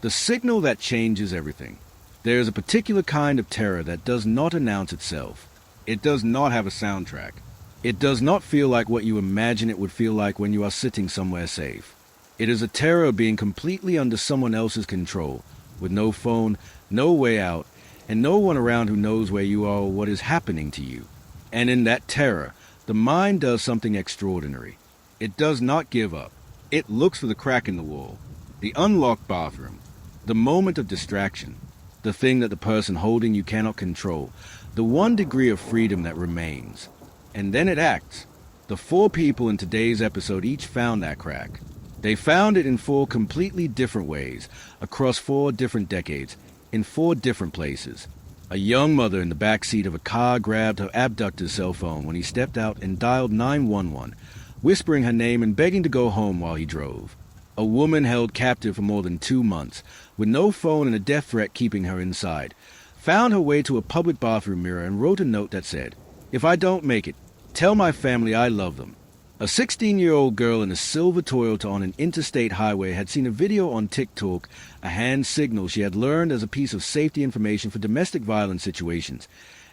The signal that changes everything. There is a particular kind of terror that does not announce itself. It does not have a soundtrack. It does not feel like what you imagine it would feel like when you are sitting somewhere safe. It is a terror of being completely under someone else's control, with no phone, no way out, and no one around who knows where you are or what is happening to you. And in that terror, the mind does something extraordinary. It does not give up. It looks for the crack in the wall, the unlocked bathroom, the moment of distraction, the thing that the person holding you cannot control, the one degree of freedom that remains. And then it acts. The 4 people in today's episode each found that crack. They found it in 4 completely different ways, across 4 different decades, in 4 different places. A young mother in the back seat of a car grabbed her abductor's cell phone when he stepped out and dialed 911, whispering her name and begging to go home while he drove. A woman held captive for more than 2 months, with no phone and a death threat keeping her inside, found her way to a public bathroom mirror and wrote a note that said, "If I don't make it, tell my family I love them." A 16-year-old girl in a silver Toyota on an interstate highway had seen a video on TikTok, a hand signal she had learned as a piece of safety information for domestic violence situations,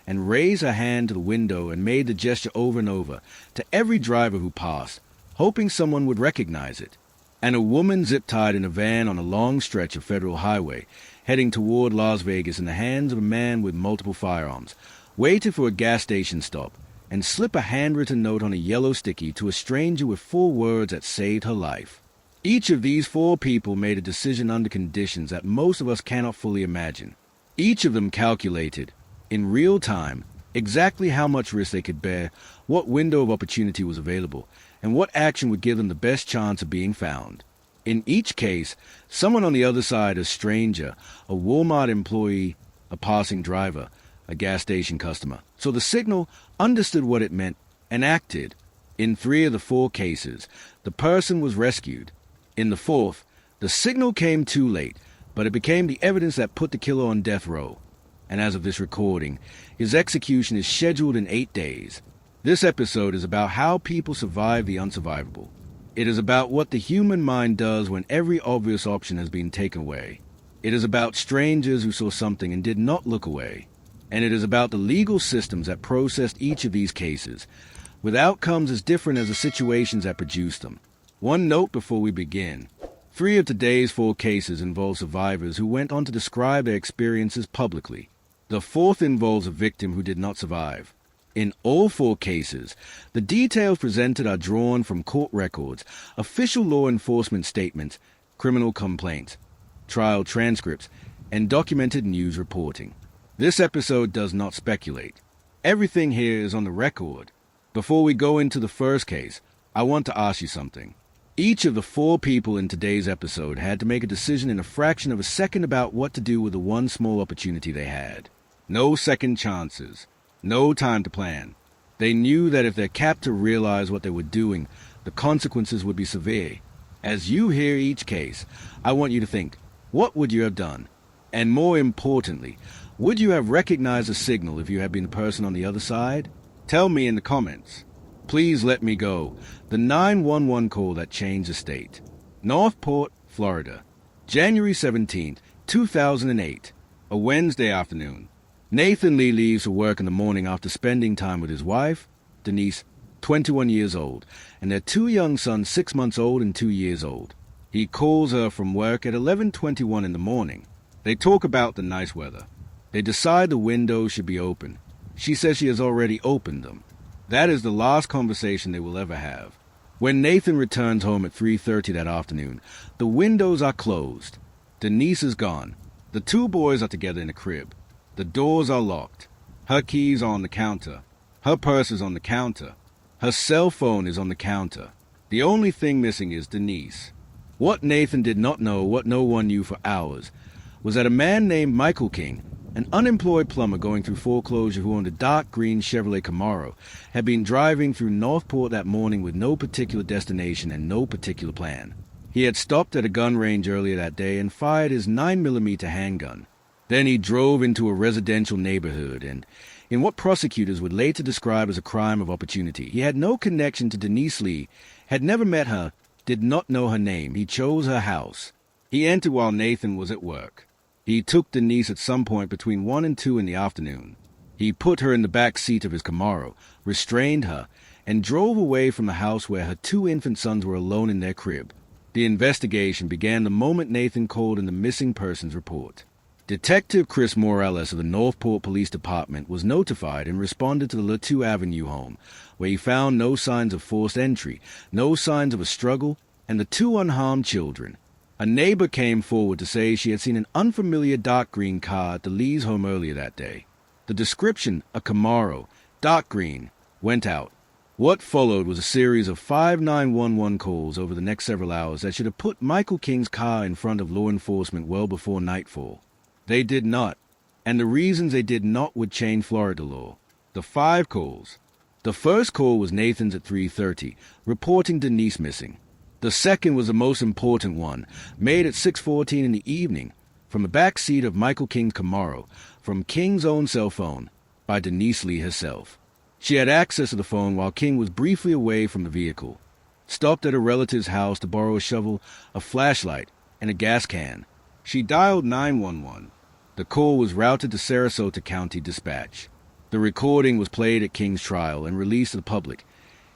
and raised her hand to the window and made the gesture over and over to every driver who passed, hoping someone would recognize it. And a woman zip-tied in a van on a long stretch of federal highway, heading toward Las Vegas in the hands of a man with multiple firearms, waited for a gas station stop, and slip a handwritten note on a yellow sticky to a stranger with 4 words that saved her life. Each of these 4 people made a decision under conditions that most of us cannot fully imagine. Each of them calculated, in real time, exactly how much risk they could bear, what window of opportunity was available, and what action would give them the best chance of being found. In each case, someone on the other side, a stranger, a Walmart employee, a passing driver, a gas station customer. So the signal understood what it meant and acted. In 3 of the 4 cases, the person was rescued. In the 4th, the signal came too late, but it became the evidence that put the killer on death row. And as of this recording, his execution is scheduled in 8 days. This episode is about how people survive the unsurvivable. It is about what the human mind does when every obvious option has been taken away. It is about strangers who saw something and did not look away. And it is about the legal systems that processed each of these cases, with outcomes as different as the situations that produced them. One note before we begin. 3 of today's 4 cases involve survivors who went on to describe their experiences publicly. The 4th involves a victim who did not survive. In all 4 cases, the details presented are drawn from court records, official law enforcement statements, criminal complaints, trial transcripts, and documented news reporting. This episode does not speculate. Everything here is on the record. Before we go into the first case, I want to ask you something. Each of the 4 people in today's episode had to make a decision in a fraction of a second about what to do with the one small opportunity they had. No second chances. No time to plan. They knew that if their captor realized what they were doing, the consequences would be severe. As you hear each case, I want you to think, what would you have done? And more importantly, would you have recognized a signal if you had been the person on the other side? Tell me in the comments. Please let me go. The 911 call that changed the state. Northport, Florida. January 17th, 2008. A Wednesday afternoon. Nathan Lee leaves for work in the morning after spending time with his wife, Denise, 21 years old, and their 2 young sons, 6 months old and 2 years old. He calls her from work at 11:21 in the morning. They talk about the nice weather. They decide the windows should be open. She says she has already opened them. That is the last conversation they will ever have. When Nathan returns home at 3:30 that afternoon, the windows are closed. Denise is gone. The 2 boys are together in a crib. The doors are locked. Her keys are on the counter. Her purse is on the counter. Her cell phone is on the counter. The only thing missing is Denise. What Nathan did not know, what no one knew for hours, was that a man named Michael King, an unemployed plumber going through foreclosure who owned a dark green Chevrolet Camaro, had been driving through Northport that morning with no particular destination and no particular plan. He had stopped at a gun range earlier that day and fired his 9mm handgun. Then he drove into a residential neighborhood and, in what prosecutors would later describe as a crime of opportunity, he had no connection to Denise Lee, had never met her, did not know her name. He chose her house. He entered while Nathan was at work. He took Denise at some point between 1 and 2 in the afternoon. He put her in the back seat of his Camaro, restrained her, and drove away from the house where her 2 infant sons were alone in their crib. The investigation began the moment Nathan called in the missing persons report. Detective Chris Morales of the Northport Police Department was notified and responded to the Latu Avenue home, where he found no signs of forced entry, no signs of a struggle, and the 2 unharmed children. A neighbor came forward to say she had seen an unfamiliar dark green car at the Lee's home earlier that day. The description, a Camaro, dark green, went out. What followed was a series of 5 911 calls over the next several hours that should have put Michael King's car in front of law enforcement well before nightfall. They did not, and the reasons they did not would change Florida law. The 5 calls. The first call was Nathan's at 3:30, reporting Denise missing. The second was the most important one, made at 6:14 in the evening, from the back seat of Michael King's Camaro, from King's own cell phone, by Denise Lee herself. She had access to the phone while King was briefly away from the vehicle. Stopped at a relative's house to borrow a shovel, a flashlight, and a gas can. She dialed 911. The call was routed to Sarasota County Dispatch. The recording was played at King's trial and released to the public,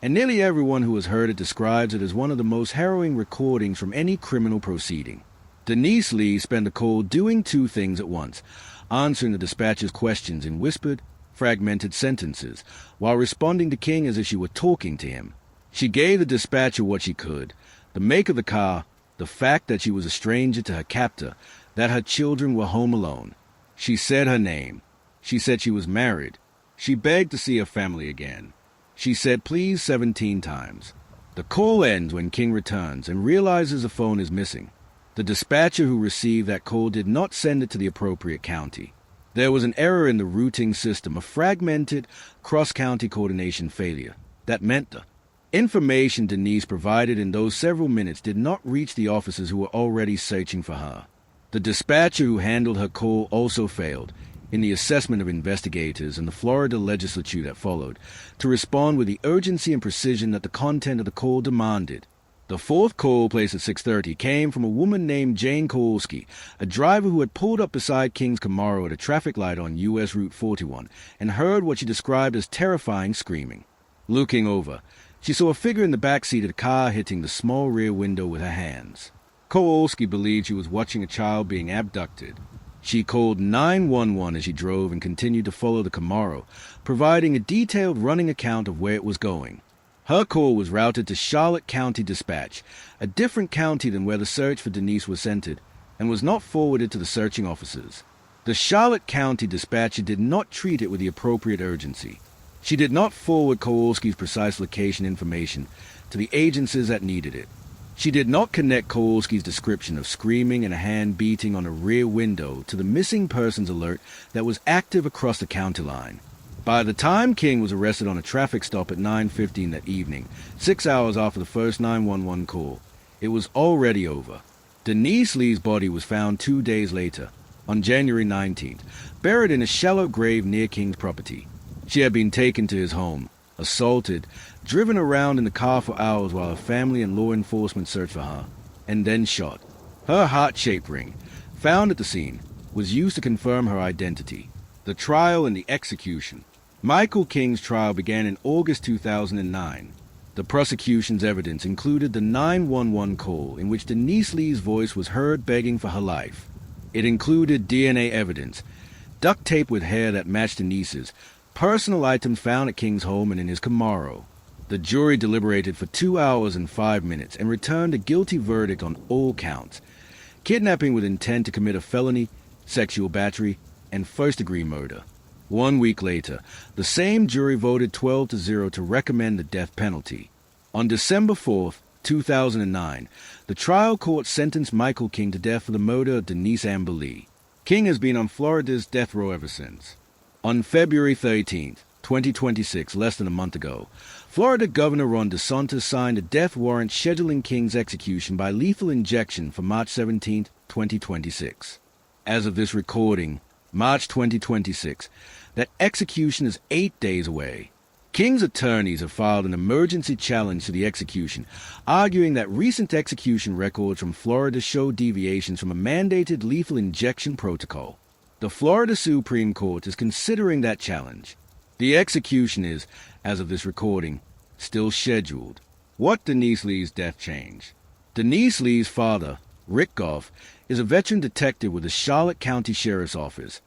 and nearly everyone who has heard it describes it as one of the most harrowing recordings from any criminal proceeding. Denise Lee spent the call doing 2 things at once, answering the dispatcher's questions in whispered, fragmented sentences, while responding to King as if she were talking to him. She gave the dispatcher what she could: the make of the car, the fact that she was a stranger to her captor, that her children were home alone. She said her name. She said she was married. She begged to see her family again. She said please 17 times. The call ends when King returns and realizes the phone is missing. The dispatcher who received that call did not send it to the appropriate county. There was an error in the routing system, a fragmented cross-county coordination failure. That meant the information Denise provided in those several minutes did not reach the officers who were already searching for her. The dispatcher who handled her call also failed, in the assessment of investigators and the Florida legislature that followed, to respond with the urgency and precision that the content of the call demanded. The 4th call, placed at 6:30, came from a woman named Jane Kowalski, a driver who had pulled up beside King's Camaro at a traffic light on U.S. Route 41 and heard what she described as terrifying screaming. Looking over, she saw a figure in the back seat of the car hitting the small rear window with her hands. Kowalski believed she was watching a child being abducted. She called 911 as she drove and continued to follow the Camaro, providing a detailed running account of where it was going. Her call was routed to Charlotte County Dispatch, a different county than where the search for Denise was centered, and was not forwarded to the searching officers. The Charlotte County dispatcher did not treat it with the appropriate urgency. She did not forward Kowalski's precise location information to the agencies that needed it. She did not connect Kowalski's description of screaming and a hand beating on a rear window to the missing persons alert that was active across the county line. By the time King was arrested on a traffic stop at 9:15 that evening, 6 hours after the first 911 call, it was already over. Denise Lee's body was found 2 days later, on January 19th, buried in a shallow grave near King's property. She had been taken to his home, assaulted, driven around in the car for hours while her family and law enforcement searched for her, and then shot. Her heart-shaped ring, found at the scene, was used to confirm her identity. The trial and the execution. Michael King's trial began in August 2009. The prosecution's evidence included the 911 call in which Denise Lee's voice was heard begging for her life. It included DNA evidence, duct tape with hair that matched Denise's, personal items found at King's home and in his Camaro. The jury deliberated for 2 hours and 5 minutes and returned a guilty verdict on all counts: kidnapping with intent to commit a felony, sexual battery, and first-degree murder. 1 week later, the same jury voted 12-0 to recommend the death penalty. On December 4th, 2009, the trial court sentenced Michael King to death for the murder of Denise Amber Lee. King has been on Florida's death row ever since. On February 13th, 2026, less than a month ago, Florida Governor Ron DeSantis signed a death warrant scheduling King's execution by lethal injection for March 17, 2026. As of this recording, March 2026, that execution is 8 days away. King's attorneys have filed an emergency challenge to the execution, arguing that recent execution records from Florida show deviations from a mandated lethal injection protocol. The Florida Supreme Court is considering that challenge. The execution is, as of this recording, still scheduled. What Denise Lee's death changed? Denise Lee's father, Rick Goff, is a veteran detective with the Charlotte County Sheriff's Office,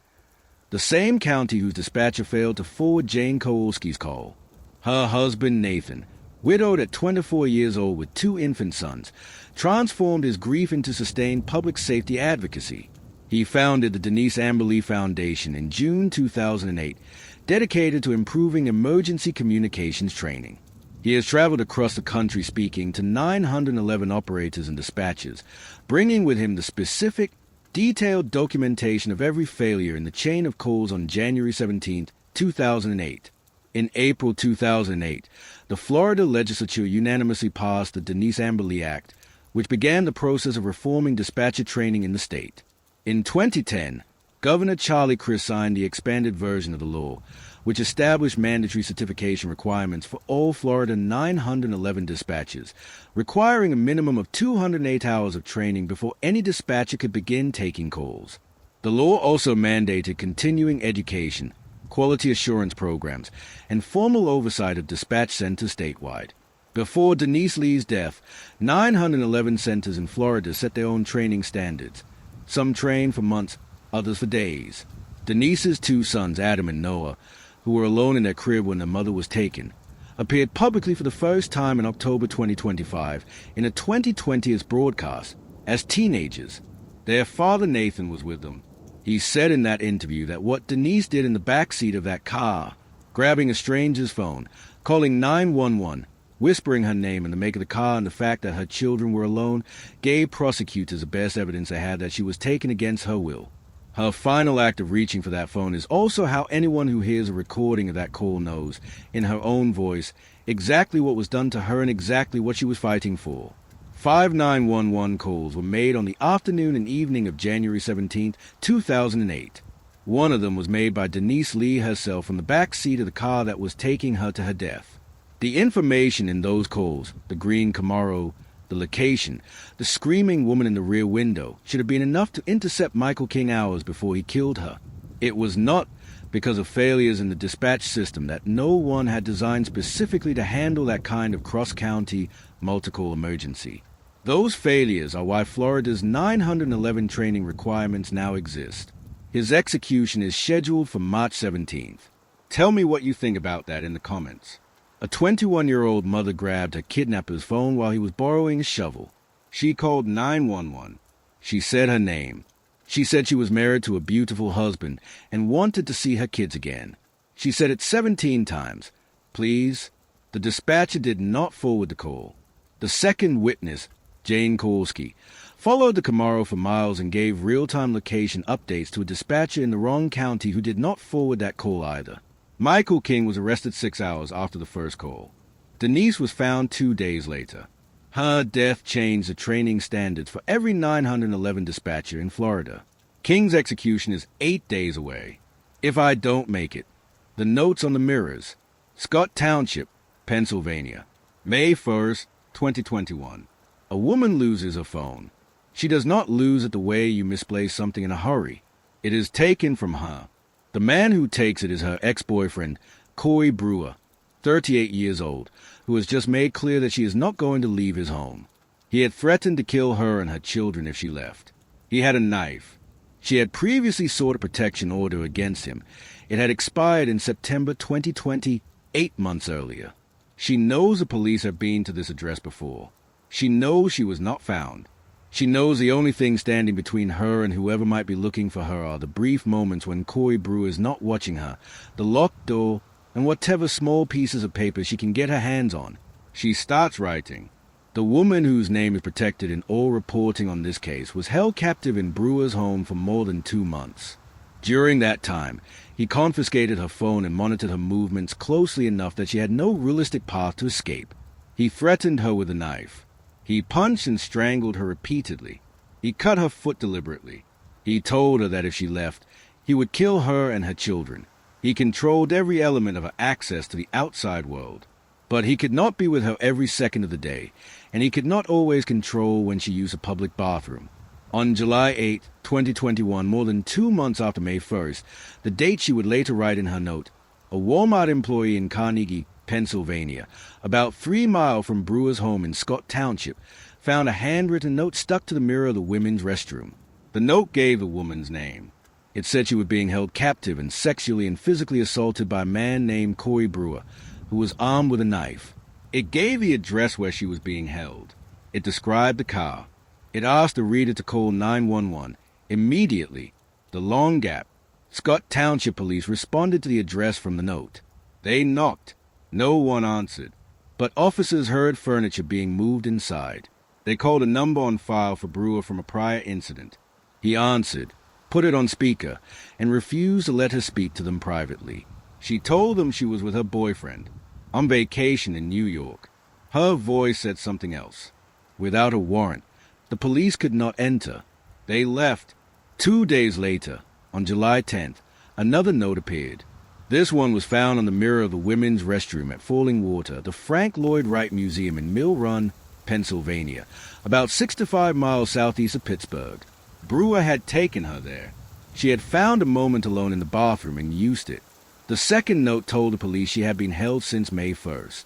the same county whose dispatcher failed to forward Jane Kowalski's call. Her husband, Nathan, widowed at 24 years old with 2 infant sons, transformed his grief into sustained public safety advocacy. He founded the Denise Amber Lee Foundation in June 2008, dedicated to improving emergency communications training. He has traveled across the country speaking to 911 operators and dispatchers, bringing with him the specific, detailed documentation of every failure in the chain of calls on January 17, 2008. In April 2008, the Florida legislature unanimously passed the Denise Amber Lee Act, which began the process of reforming dispatcher training in the state. In 2010, Governor Charlie Crist signed the expanded version of the law, which established mandatory certification requirements for all Florida 911 dispatchers, requiring a minimum of 208 hours of training before any dispatcher could begin taking calls. The law also mandated continuing education, quality assurance programs, and formal oversight of dispatch centers statewide. Before Denise Lee's death, 911 centers in Florida set their own training standards. Some trained for months, others for days. Denise's 2 sons, Adam and Noah, who were alone in their crib when their mother was taken, appeared publicly for the first time in October 2025 in a 2020's broadcast as teenagers. Their father, Nathan, was with them. He said in that interview that what Denise did in the back seat of that car, grabbing a stranger's phone, calling 911, whispering her name in the make of the car and the fact that her children were alone, gave prosecutors the best evidence they had that she was taken against her will. Her final act of reaching for that phone is also how anyone who hears a recording of that call knows, in her own voice, exactly what was done to her and exactly what she was fighting for. 5 911 calls were made on the afternoon and evening of January 17, 2008. One of them was made by Denise Lee herself from the back seat of the car that was taking her to her death. The information in those calls, the green Camaro, the location, the screaming woman in the rear window, should have been enough to intercept Michael King hours before he killed her. It was not because of failures in the dispatch system that no one had designed specifically to handle that kind of cross-county, multi-call emergency. Those failures are why Florida's 911 training requirements now exist. His execution is scheduled for March 17th. Tell me what you think about that in the comments. A 21-year-old mother grabbed her kidnapper's phone while he was borrowing a shovel. She called 911. She said her name. She said she was married to a beautiful husband and wanted to see her kids again. She said it 17 times. Please. The dispatcher did not forward the call. The second witness, Jane Kowalski, followed the Camaro for miles and gave real-time location updates to a dispatcher in the wrong county who did not forward that call either. Michael King was arrested 6 hours after the first call. Denise was found 2 days later. Her death changed the training standards for every 911 dispatcher in Florida. King's execution is 8 days away. If I don't make it. The notes on the mirrors. Scott Township, Pennsylvania. May 1st, 2021. A woman loses her phone. She does not lose it the way you misplace something in a hurry. It is taken from her. The man who takes it is her ex-boyfriend, Corey Brewer, 38 years old, who has just made clear that she is not going to leave his home. He had threatened to kill her and her children if she left. He had a knife. She had previously sought a protection order against him. It had expired in September 2020, 8 months earlier. She knows the police have been to this address before. She knows she was not found. She knows the only thing standing between her and whoever might be looking for her are the brief moments when Corey Brewer is not watching her, the locked door, and whatever small pieces of paper she can get her hands on. She starts writing. The woman whose name is protected in all reporting on this case was held captive in Brewer's home for more than 2 months. During that time, he confiscated her phone and monitored her movements closely enough that she had no realistic path to escape. He threatened her with a knife. He punched and strangled her repeatedly. He cut her foot deliberately. He told her that if she left, he would kill her and her children. He controlled every element of her access to the outside world. But he could not be with her every second of the day, and he could not always control when she used a public bathroom. On July 8, 2021, more than 2 months after May 1st, the date she would later write in her note, a Walmart employee in Carnegie, Pennsylvania, about 3 miles from Brewer's home in Scott Township, found a handwritten note stuck to the mirror of the women's restroom. The note gave the woman's name. It said she was being held captive and sexually and physically assaulted by a man named Corey Brewer, who was armed with a knife. It gave the address where she was being held. It described the car. It asked the reader to call 911. Immediately, the long gap, Scott Township police responded to the address from the note. They knocked. No one answered. But officers heard furniture being moved inside. They called a number on file for Brewer from a prior incident. He answered, put it on speaker, and refused to let her speak to them privately. She told them she was with her boyfriend, on vacation in New York. Her voice said something else. Without a warrant, the police could not enter. They left. 2 days later, on July 10th, another note appeared. This one was found on the mirror of the women's restroom at Falling Water, the Frank Lloyd Wright Museum in Mill Run, Pennsylvania, about 6 to 5 miles southeast of Pittsburgh. Brewer had taken her there. She had found a moment alone in the bathroom and used it. The second note told the police she had been held since May 1st.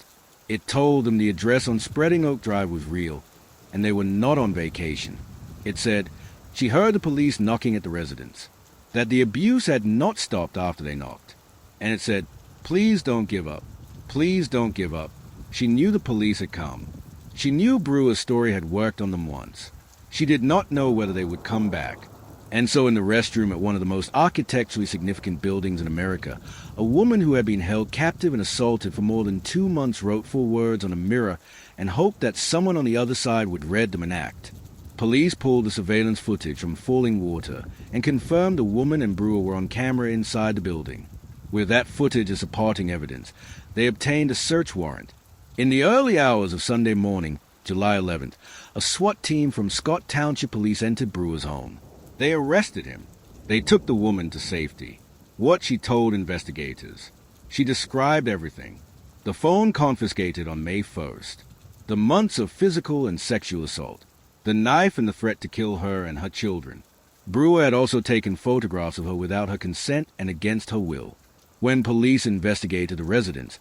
It told them the address on Spreading Oak Drive was real, and they were not on vacation. It said she heard the police knocking at the residence, that the abuse had not stopped after they knocked, and it said, please don't give up. Please don't give up. She knew the police had come. She knew Brewer's story had worked on them once. She did not know whether they would come back. And so in the restroom at one of the most architecturally significant buildings in America, a woman who had been held captive and assaulted for more than 2 months wrote 4 words on a mirror and hoped that someone on the other side would read them and act. Police pulled the surveillance footage from Falling Water and confirmed the woman and Brewer were on camera inside the building. With that footage as supporting evidence, they obtained a search warrant. In the early hours of Sunday morning, July 11th, a SWAT team from Scott Township Police entered Brewer's home. They arrested him. They took the woman to safety. What she told investigators. She described everything. The phone confiscated on May 1st. The months of physical and sexual assault. The knife and the threat to kill her and her children. Brewer had also taken photographs of her without her consent and against her will. When police investigated the residence,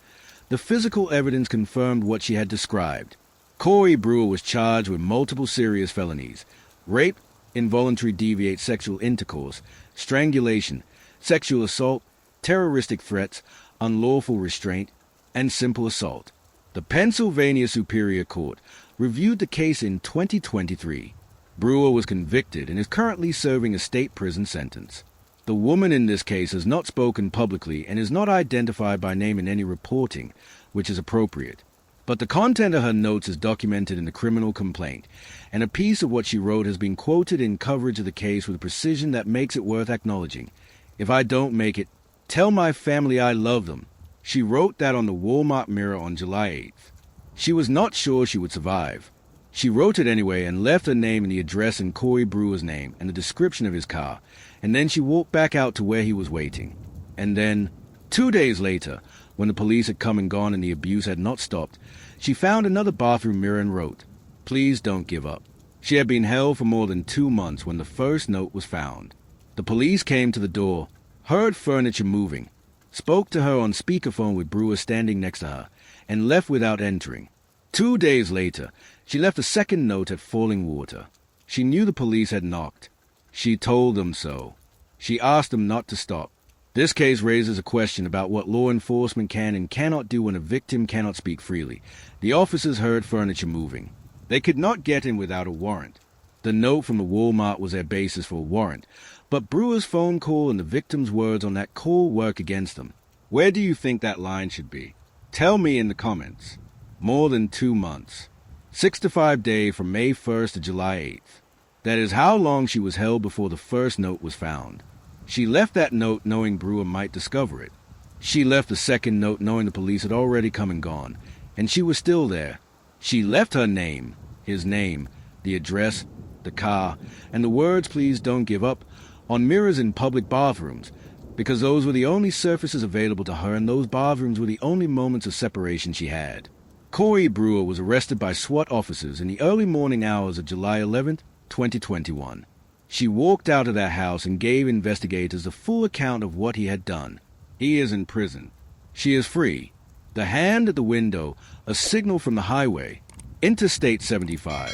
the physical evidence confirmed what she had described. Corey Brewer was charged with multiple serious felonies: rape, involuntary deviate sexual intercourse, strangulation, sexual assault, terroristic threats, unlawful restraint, and simple assault. The Pennsylvania Superior Court reviewed the case in 2023. Brewer was convicted and is currently serving a state prison sentence. The woman in this case has not spoken publicly and is not identified by name in any reporting, which is appropriate. But the content of her notes is documented in the criminal complaint, and a piece of what she wrote has been quoted in coverage of the case with a precision that makes it worth acknowledging. If I don't make it, tell my family I love them. She wrote that on the Walmart mirror on July 8th. She was not sure she would survive. She wrote it anyway and left her name and the address and Corey Brewer's name and the description of his car, and then she walked back out to where he was waiting. And then, 2 days later, when the police had come and gone and the abuse had not stopped, she found another bathroom mirror and wrote, please don't give up. She had been held for more than 2 months when the first note was found. The police came to the door, heard furniture moving, spoke to her on speakerphone with Brewer standing next to her, and left without entering. 2 days later, she left a second note at Falling Water. She knew the police had knocked. She told them so. She asked them not to stop. This case raises a question about what law enforcement can and cannot do when a victim cannot speak freely. The officers heard furniture moving. They could not get in without a warrant. The note from the Walmart was their basis for a warrant, but Brewer's phone call and the victim's words on that call work against them. Where do you think that line should be? Tell me in the comments. More than 2 months. 6 to 5 days from May 1st to July 8th. That is how long she was held before the first note was found. She left that note knowing Brewer might discover it. She left the second note knowing the police had already come and gone, and she was still there. She left her name, his name, the address, the car, and the words "please don't give up" on mirrors in public bathrooms, because those were the only surfaces available to her and those bathrooms were the only moments of separation she had. Corey Brewer was arrested by SWAT officers in the early morning hours of July 11th, 2021. She walked out of that house and gave investigators a full account of what he had done. He is in prison. She is free. The hand at the window, a signal from the highway. Interstate 75,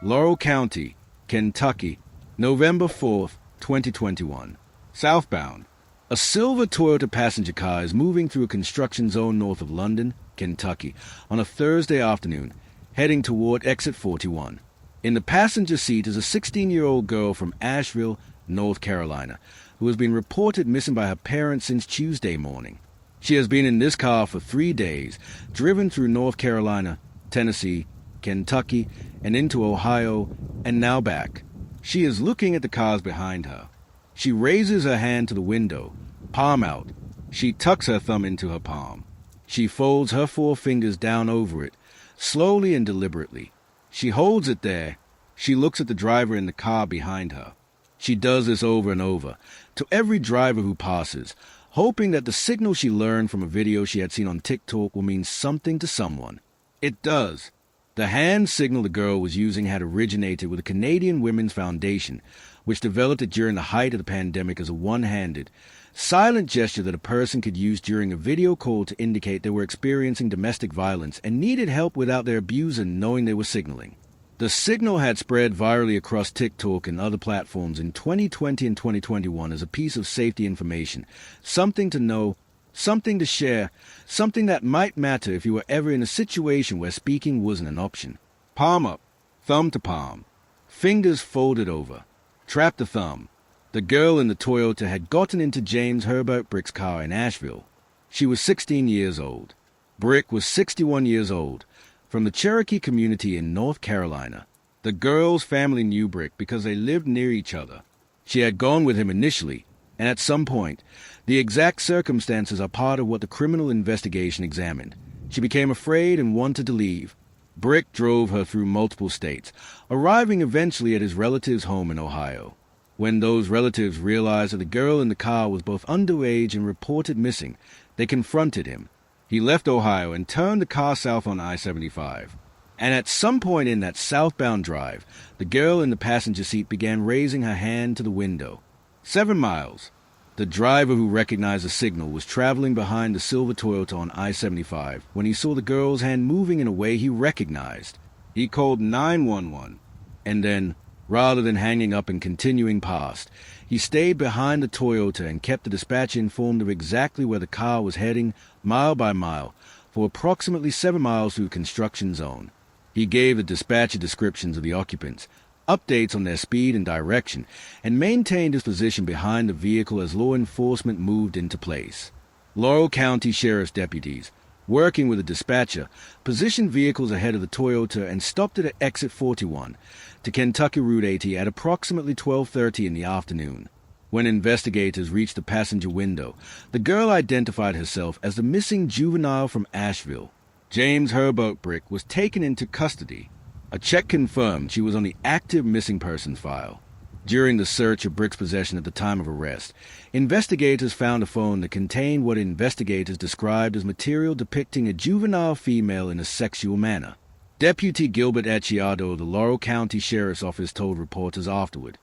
Laurel County, Kentucky, November 4th, 2021. Southbound. A silver Toyota passenger car is moving through a construction zone north of London, Kentucky, on a Thursday afternoon, heading toward exit 41. In the passenger seat is a 16-year-old girl from Asheville, North Carolina, who has been reported missing by her parents since Tuesday morning. She has been in this car for 3 days, driven through North Carolina, Tennessee, Kentucky, and into Ohio, and now back. She is looking at the cars behind her. She raises her hand to the window, palm out. She tucks her thumb into her palm. She folds her 4 fingers down over it, slowly and deliberately. She holds it there. She looks at the driver in the car behind her. She does this over and over, to every driver who passes, hoping that the signal she learned from a video she had seen on TikTok will mean something to someone. It does. The hand signal the girl was using had originated with the Canadian Women's Foundation, which developed it during the height of the pandemic as a one-handed, silent gesture that a person could use during a video call to indicate they were experiencing domestic violence and needed help without their abuser knowing they were signaling. The signal had spread virally across TikTok and other platforms in 2020 and 2021 as a piece of safety information, something to know, something to share, something that might matter if you were ever in a situation where speaking wasn't an option. Palm up, thumb to palm, fingers folded over. Trap the thumb. The girl in the Toyota had gotten into James Herbert Brick's car in Asheville. She was 16 years old. Brick was 61 years old, from the Cherokee community in North Carolina. The girl's family knew Brick because they lived near each other. She had gone with him initially, and at some point, the exact circumstances are part of what the criminal investigation examined. She became afraid and wanted to leave. Brick drove her through multiple states, arriving eventually at his relative's home in Ohio. When those relatives realized that the girl in the car was both underage and reported missing, they confronted him. He left Ohio and turned the car south on I-75. And at some point in that southbound drive, the girl in the passenger seat began raising her hand to the window. 7 miles. The driver who recognized the signal was traveling behind the silver Toyota on I-75 when he saw the girl's hand moving in a way he recognized. He called 911, and then, rather than hanging up and continuing past, he stayed behind the Toyota and kept the dispatcher informed of exactly where the car was heading, mile by mile, for approximately 7 miles through the construction zone. He gave the dispatcher descriptions of the occupants, updates on their speed and direction, and maintained his position behind the vehicle as law enforcement moved into place. Laurel County Sheriff's deputies, working with the dispatcher, positioned vehicles ahead of the Toyota and stopped it at exit 41 to Kentucky Route 80 at approximately 12:30 in the afternoon. When investigators reached the passenger window, the girl identified herself as the missing juvenile from Asheville. James Herbert Brick was taken into custody. A check confirmed she was on the active missing persons file. During the search of Brick's possession at the time of arrest, investigators found a phone that contained what investigators described as material depicting a juvenile female in a sexual manner. Deputy Gilbert Acciardo of the Laurel County Sheriff's Office told reporters afterward,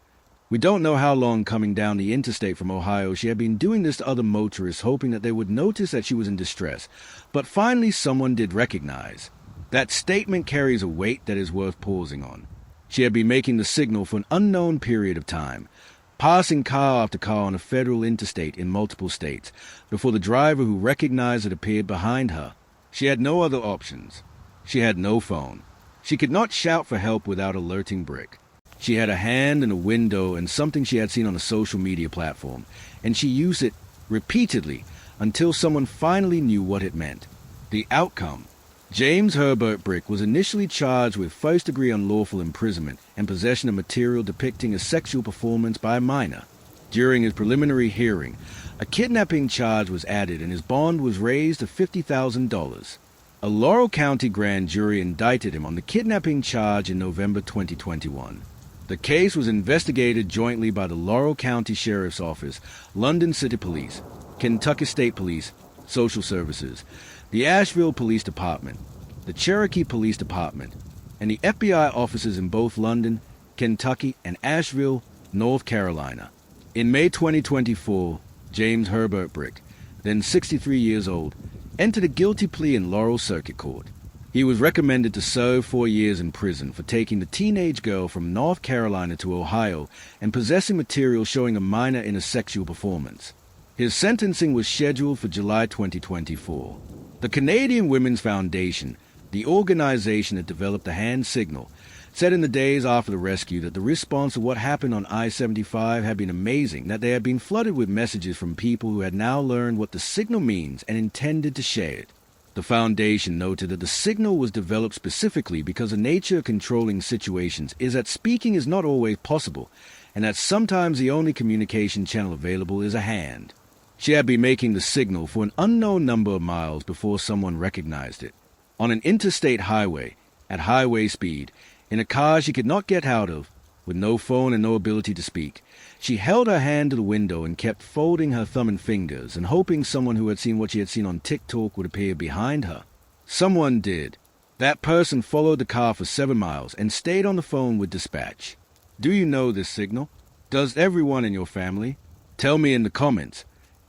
"We don't know how long coming down the interstate from Ohio she had been doing this to other motorists, hoping that they would notice that she was in distress, but finally someone did recognize. That statement carries a weight that is worth pausing on. She had been making the signal for an unknown period of time, passing car after car on a federal interstate in multiple states, before the driver who recognized it appeared behind her. She had no other options. She had no phone. She could not shout for help without alerting Brick. She had a hand in a window and something she had seen on a social media platform, and she used it repeatedly until someone finally knew what it meant. The outcome: James Herbert Brick was initially charged with first-degree unlawful imprisonment and possession of material depicting a sexual performance by a minor. During his preliminary hearing, a kidnapping charge was added and his bond was raised to $50,000. A Laurel County grand jury indicted him on the kidnapping charge in November 2021. The case was investigated jointly by the Laurel County Sheriff's Office, London City Police, Kentucky State Police, Social Services, the Asheville Police Department, the Cherokee Police Department, and the FBI offices in both London, Kentucky, and Asheville, North Carolina. In May 2024, James Herbert Brick, then 63 years old, entered a guilty plea in Laurel Circuit Court. He was recommended to serve 4 years in prison for taking the teenage girl from North Carolina to Ohio and possessing material showing a minor in a sexual performance. His sentencing was scheduled for July 2024. The Canadian Women's Foundation, the organization that developed the hand signal, said in the days after the rescue that the response to what happened on I-75 had been amazing, that they had been flooded with messages from people who had now learned what the signal means and intended to share it. The foundation noted that the signal was developed specifically because the nature of controlling situations is that speaking is not always possible, and that sometimes the only communication channel available is a hand. She had been making the signal for an unknown number of miles before someone recognized it. On an interstate highway, at highway speed, in a car she could not get out of, with no phone and no ability to speak, she held her hand to the window and kept folding her thumb and fingers and hoping someone who had seen what she had seen on TikTok would appear behind her. Someone did. That person followed the car for 7 miles and stayed on the phone with dispatch. Do you know this signal? Does everyone in your family? Tell me in the comments.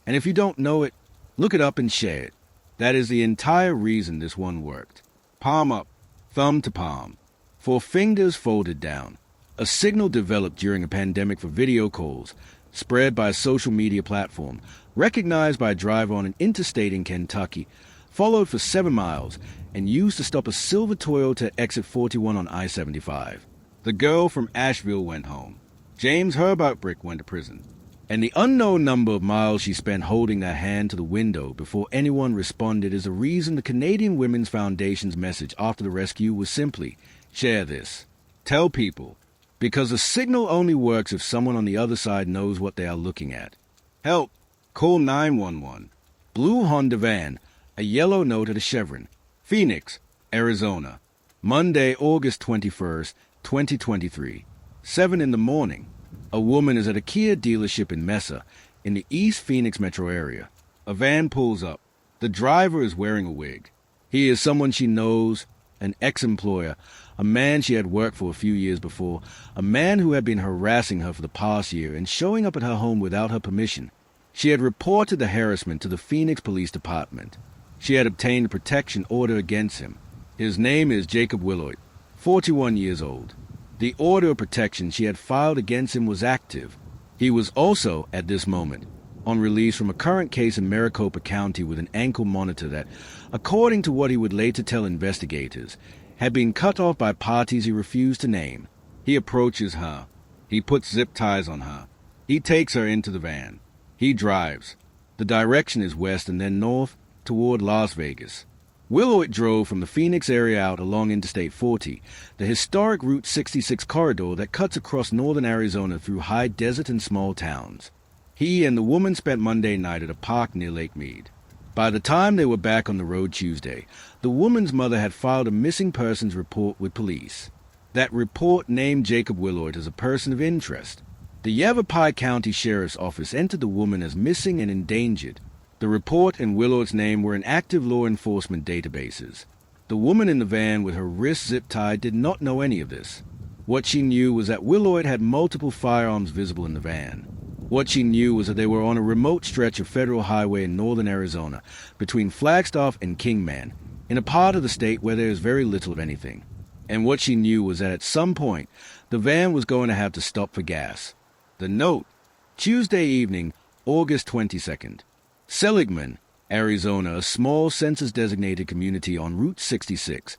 And if you don't know it, look it up and share it. That is the entire reason this one worked. Palm up, thumb to palm, 4 fingers folded down. A signal developed during a pandemic for video calls, spread by a social media platform, recognized by a driver on an interstate in Kentucky, followed for 7 miles, and used to stop a silver Toyota exit 41 on I-75. The girl from Asheville went home. James Herbert Brick went to prison. And the unknown number of miles she spent holding that hand to the window before anyone responded is the reason the Canadian Women's Foundation's message after the rescue was simply, share this. Tell people. Because a signal only works if someone on the other side knows what they are looking at. Help! Call 911. Blue Honda van, a yellow note at a Chevron. Phoenix, Arizona. Monday, August 21st, 2023. 7 in the morning. A woman is at a Kia dealership in Mesa, in the East Phoenix metro area. A van pulls up. The driver is wearing a wig. He is someone she knows, an ex-employer, a man she had worked for a few years before, a man who had been harassing her for the past year and showing up at her home without her permission. She had reported the harassment to the Phoenix Police Department. She had obtained a protection order against him. His name is Jacob Willoyd, 41 years old. The order of protection she had filed against him was active. He was also, at this moment, on release from a current case in Maricopa County with an ankle monitor that, according to what he would later tell investigators, had been cut off by parties he refused to name. He approaches her. He puts zip ties on her. He takes her into the van. He drives. The direction is west and then north toward Las Vegas. Willoyd drove from the Phoenix area out along Interstate 40, the historic Route 66 corridor that cuts across northern Arizona through high desert and small towns. He and the woman spent Monday night at a park near Lake Mead. By the time they were back on the road Tuesday, the woman's mother had filed a missing persons report with police. That report named Jacob Willoyd as a person of interest. The Yavapai County Sheriff's Office entered the woman as missing and endangered. The report and Willoyd's name were in active law enforcement databases. The woman in the van with her wrists zip-tied did not know any of this. What she knew was that Willoyd had multiple firearms visible in the van. What she knew was that they were on a remote stretch of federal highway in northern Arizona, between Flagstaff and Kingman, in a part of the state where there is very little of anything. And what she knew was that at some point, the van was going to have to stop for gas. The note, Tuesday evening, August 22nd. Seligman, Arizona, a small census-designated community on Route 66.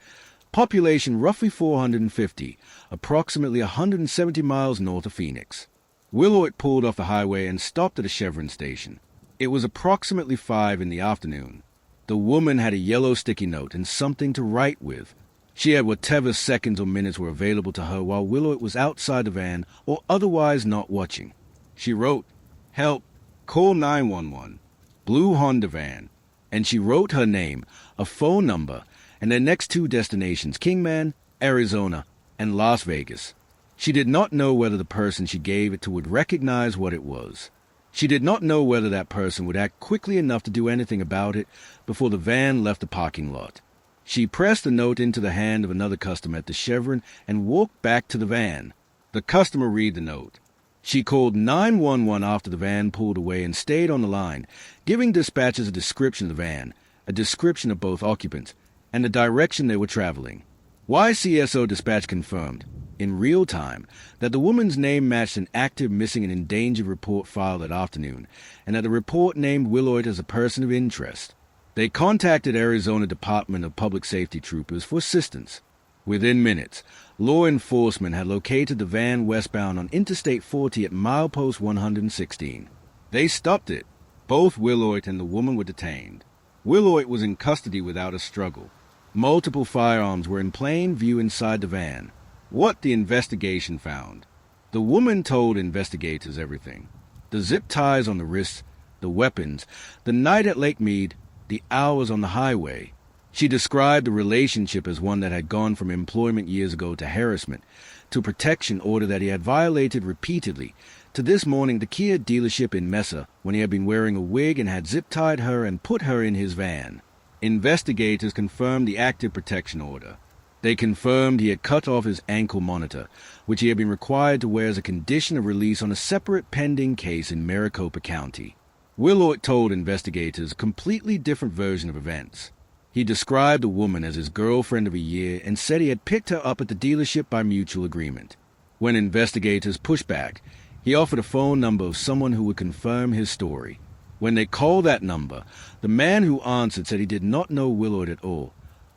Population roughly 450, approximately 170 miles north of Phoenix. Willoyd pulled off the highway and stopped at a Chevron station. It was approximately 5 in the afternoon. The woman had a yellow sticky note and something to write with. She had whatever seconds or minutes were available to her while Willoyd was outside the van or otherwise not watching. She wrote, "Help, call 911, Blue Honda van," and she wrote her name, a phone number, and their next 2 destinations, Kingman, Arizona, and Las Vegas. She did not know whether the person she gave it to would recognize what it was. She did not know whether that person would act quickly enough to do anything about it before the van left the parking lot. She pressed the note into the hand of another customer at the Chevron and walked back to the van. The customer read the note. She called 911 after the van pulled away and stayed on the line, giving dispatchers a description of the van, a description of both occupants, and the direction they were traveling. YCSO dispatch confirmed, in real time, that the woman's name matched an active missing and endangered report filed that afternoon, and that the report named Willoyd as a person of interest. They contacted Arizona Department of Public Safety troopers for assistance. Within minutes, law enforcement had located the van westbound on Interstate 40 at milepost 116. They stopped it. Both Willoyd and the woman were detained. Willoyd was in custody without a struggle. Multiple firearms were in plain view inside the van. What the investigation found. The woman told investigators everything. The zip ties on the wrists, the weapons, the night at Lake Mead, the hours on the highway. She described the relationship as one that had gone from employment years ago to harassment, to a protection order that he had violated repeatedly, to this morning the Kia dealership in Mesa when he had been wearing a wig and had zip-tied her and put her in his van. Investigators confirmed the active protection order. They confirmed he had cut off his ankle monitor, which he had been required to wear as a condition of release on a separate pending case in Maricopa County. Willoyd told investigators a completely different version of events. He described the woman as his girlfriend of a year and said he had picked her up at the dealership by mutual agreement. When investigators pushed back, he offered a phone number of someone who would confirm his story. When they called that number, the man who answered said he did not know Willoyd at all,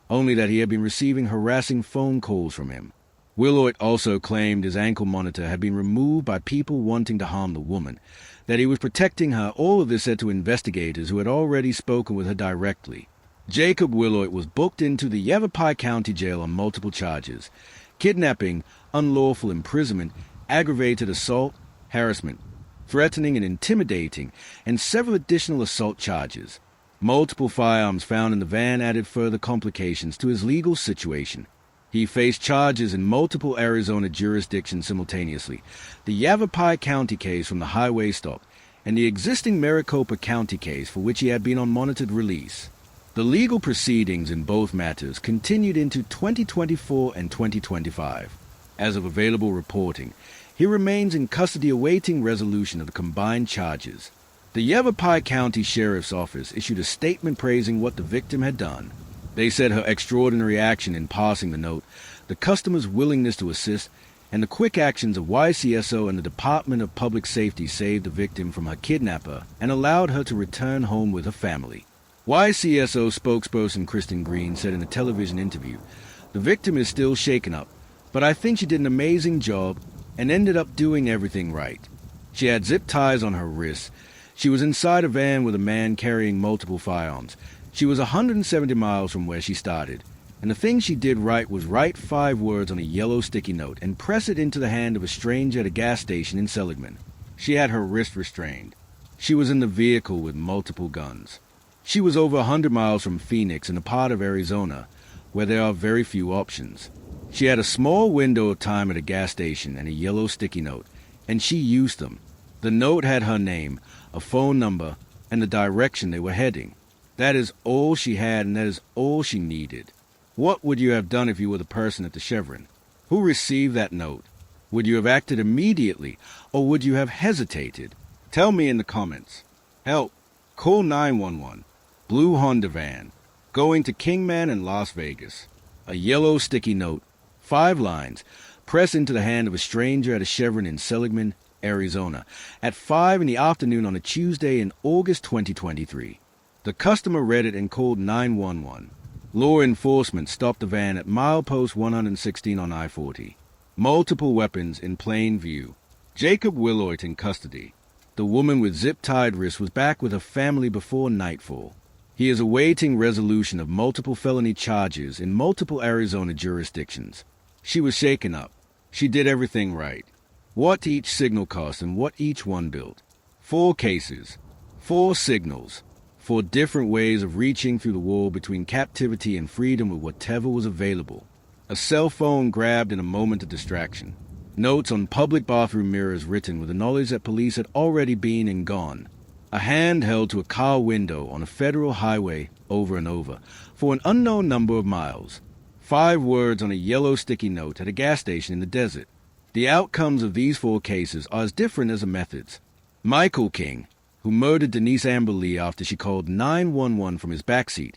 only that he had been receiving harassing phone calls from him. Willoyd also claimed his ankle monitor had been removed by people wanting to harm the woman, that he was protecting her. All of this said to investigators who had already spoken with her directly. Jacob Willoyd was booked into the Yavapai County Jail on multiple charges: kidnapping, unlawful imprisonment, aggravated assault, harassment, threatening and intimidating, and several additional assault charges. Multiple firearms found in the van added further complications to his legal situation. He faced charges in multiple Arizona jurisdictions simultaneously: the Yavapai County case from the highway stop, and the existing Maricopa County case for which he had been on monitored release. The legal proceedings in both matters continued into 2024 and 2025. As of available reporting, he remains in custody awaiting resolution of the combined charges. The Yavapai County Sheriff's Office issued a statement praising what the victim had done. They said her extraordinary action in passing the note, the customer's willingness to assist, and the quick actions of YCSO and the Department of Public Safety saved the victim from her kidnapper and allowed her to return home with her family. YCSO spokesperson Kristen Green said in a television interview, "The victim is still shaken up, but I think she did an amazing job and ended up doing everything right. She had zip ties on her wrists. She was inside a van with a man carrying multiple firearms. She was 170 miles from where she started. And the thing she did right was write 5 words on a yellow sticky note and press it into the hand of a stranger at a gas station in Seligman. She had her wrist restrained. She was in the vehicle with multiple guns. She was over 100 miles from Phoenix in a part of Arizona where there are very few options. She had a small window of time at a gas station and a yellow sticky note, and she used them. The note had her name, a phone number, and the direction they were heading. That is all she had, and that is all she needed. What would you have done if you were the person at the Chevron? Who received that note? Would you have acted immediately, or would you have hesitated? Tell me in the comments. Help. Call 911. Blue Honda van. Going to Kingman in Las Vegas. A yellow sticky note. 5 lines. Pressed into the hand of a stranger at a Chevron in Seligman, Arizona, at 5 in the afternoon on a Tuesday in August 2023. The customer read it and called 911. Law enforcement stopped the van at milepost 116 on I-40. Multiple weapons in plain view. Jacob Willoyd in custody. The woman with zip-tied wrists was back with her family before nightfall. He is awaiting resolution of multiple felony charges in multiple Arizona jurisdictions. She was shaken up. She did everything right. What each signal cost and what each one built. 4 cases. 4 signals. 4 different ways of reaching through the wall between captivity and freedom with whatever was available. A cell phone grabbed in a moment of distraction. Notes on public bathroom mirrors written with the knowledge that police had already been and gone. A hand held to a car window on a federal highway over and over for an unknown number of miles. 5 words on a yellow sticky note at a gas station in the desert. The outcomes of these 4 cases are as different as the methods. Michael King, who murdered Denise Amber Lee after she called 911 from his backseat,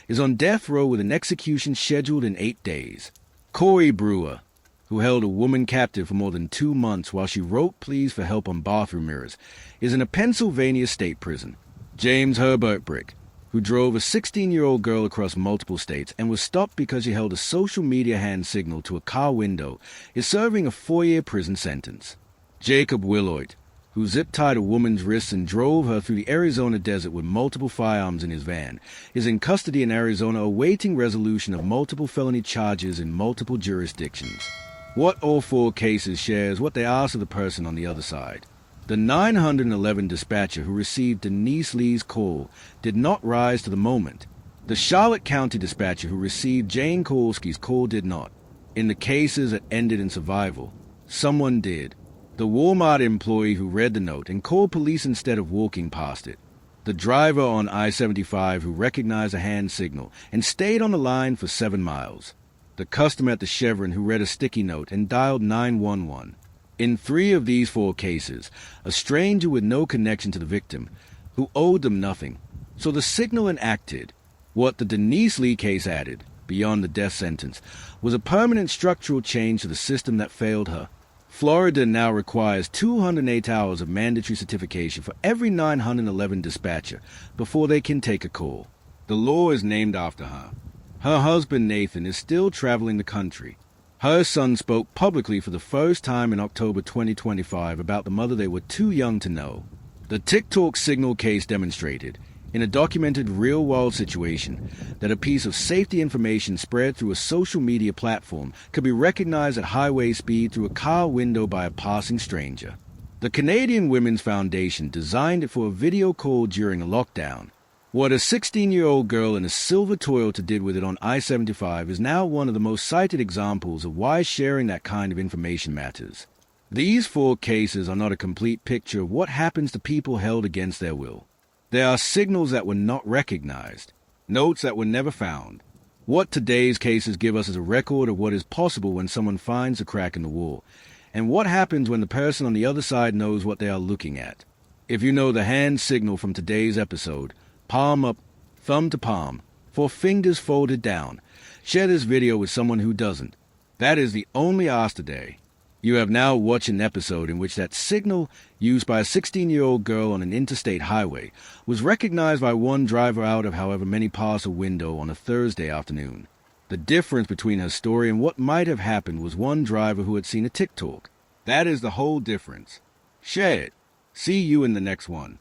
is on death row with an execution scheduled in 8 days. Corey Brewer, who held a woman captive for more than 2 months while she wrote pleas for help on bathroom mirrors, is in a Pennsylvania state prison. James Herbert Brick, who drove a 16-year-old girl across multiple states and was stopped because she held a social media hand signal to a car window, is serving a 4-year prison sentence. Jacob Willoit, who zip-tied a woman's wrists and drove her through the Arizona desert with multiple firearms in his van, is in custody in Arizona awaiting resolution of multiple felony charges in multiple jurisdictions. What all 4 cases share is what they ask of the person on the other side. The 911 dispatcher who received Denise Lee's call did not rise to the moment. The Charlotte County dispatcher who received Jane Kowalski's call did not. In the cases that ended in survival, someone did. The Walmart employee who read the note and called police instead of walking past it. The driver on I-75 who recognized a hand signal and stayed on the line for 7 miles. The customer at the Chevron who read a sticky note and dialed 911. In 3 of these 4 cases, a stranger with no connection to the victim, who owed them nothing, so the signal and acted. What the Denise Lee case added, beyond the death sentence, was a permanent structural change to the system that failed her. Florida now requires 208 hours of mandatory certification for every 911 dispatcher before they can take a call. The law is named after her. Her husband Nathan is still traveling the country. Her son spoke publicly for the first time in October 2025 about the mother they were too young to know. The TikTok signal case demonstrated, in a documented real-world situation, that a piece of safety information spread through a social media platform could be recognized at highway speed through a car window by a passing stranger. The Canadian Women's Foundation designed it for a video call during a lockdown. What a 16-year-old girl in a silver Toyota did with it on I-75 is now one of the most cited examples of why sharing that kind of information matters. These 4 cases are not a complete picture of what happens to people held against their will. There are signals that were not recognized, notes that were never found. What today's cases give us is a record of what is possible when someone finds a crack in the wall, and what happens when the person on the other side knows what they are looking at. If you know the hand signal from today's episode, palm up, thumb to palm, 4 fingers folded down. Share this video with someone who doesn't. That is the only ask today. You have now watched an episode in which that signal, used by a 16-year-old girl on an interstate highway, was recognized by one driver out of however many pass a window on a Thursday afternoon. The difference between her story and what might have happened was one driver who had seen a TikTok. That is the whole difference. Share it. See you in the next one.